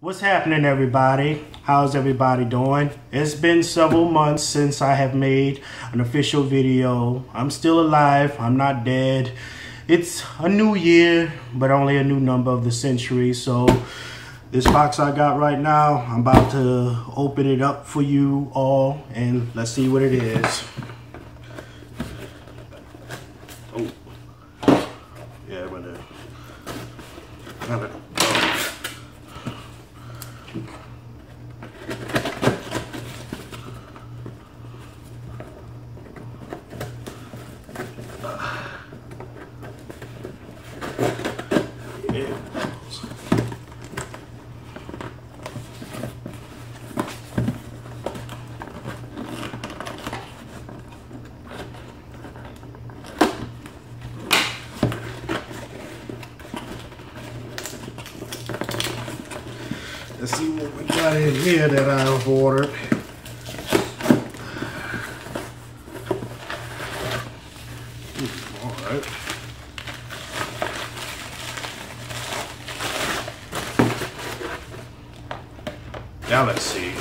What's happening, everybody? How's everybody doing? It's been several months since I have made an official video. I'm still alive. I'm not dead. It's a new year, but only a new number of the century. So this box I got right now, I'm about to open it up for you all, and let's see what it is. Oh, yeah, I'm gonna. Let's see what we got in here that I've ordered. All right. Galaxy.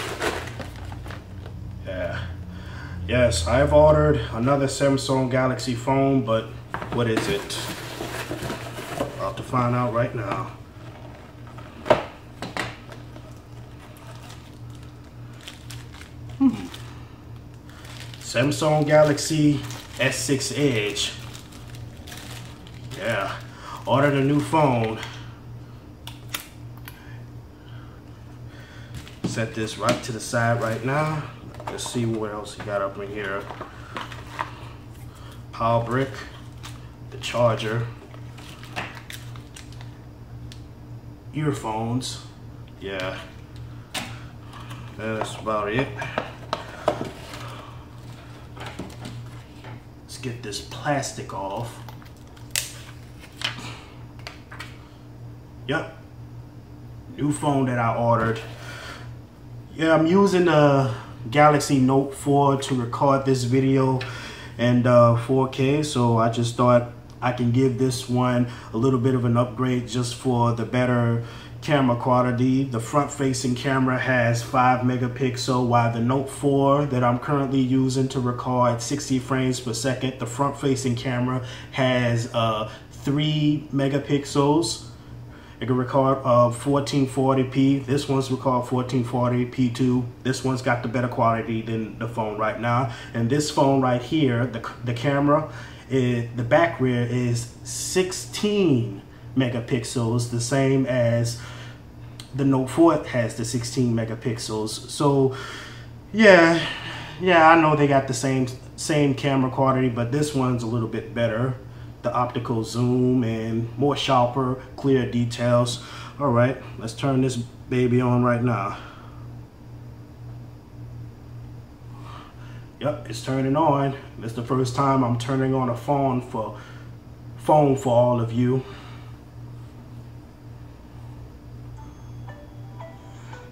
Yeah. Yes, I've ordered another Samsung Galaxy phone, but what is it? About to find out right now. Samsung Galaxy S6 Edge. Yeah, ordered a new phone. Set this right to the side right now. Let's see what else he got up in here. Power brick, the charger, earphones. Yeah, that's about it. Get this plastic off. Yep, new phone that I ordered. Yeah, I'm using the Galaxy Note 4 to record this video and 4K, so I just thought I can give this one a little bit of an upgrade just for the better camera quality. The front facing camera has 5 megapixel, while the Note 4 that I'm currently using to record 60 frames per second, the front facing camera has 3 megapixels. It can record 1440p. This one's record 1440p too. This one's got the better quality than the phone right now. And this phone right here, the camera, the back rear is 16 megapixels, the same as the Note 4 has the 16 megapixels. So yeah, I know they got the same camera quality, but this one's a little bit better. The optical zoom and more sharper, clear details. All right, let's turn this baby on right now. Yep, it's turning on. It's the first time I'm turning on a phone for all of you.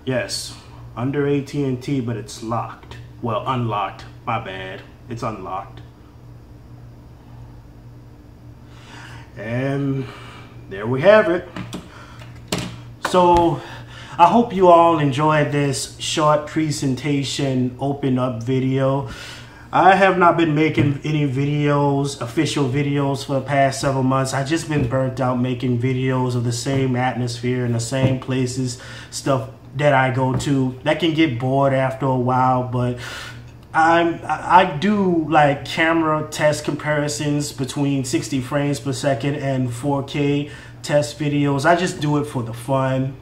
Yes, under AT&T, but it's locked. Well, unlocked, my bad. It's unlocked. And there we have it. So I hope you all enjoyed this short presentation open up video. I have not been making any videos, official videos, for the past several months. I've just been burnt out making videos of the same atmosphere and the same places, stuff that I go to. That can get bored after a while, but I do like camera test comparisons between 60 frames per second and 4K test videos. I just do it for the fun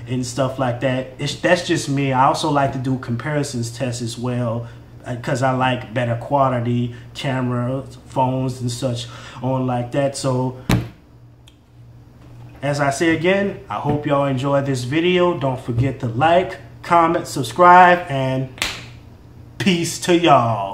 and stuff like that. That's just me. I also like to do comparisons tests as well, because I like better quality camera, phones and such on like that. So as I say again, I hope y'all enjoyed this video. Don't forget to like, comment, subscribe, and peace to y'all.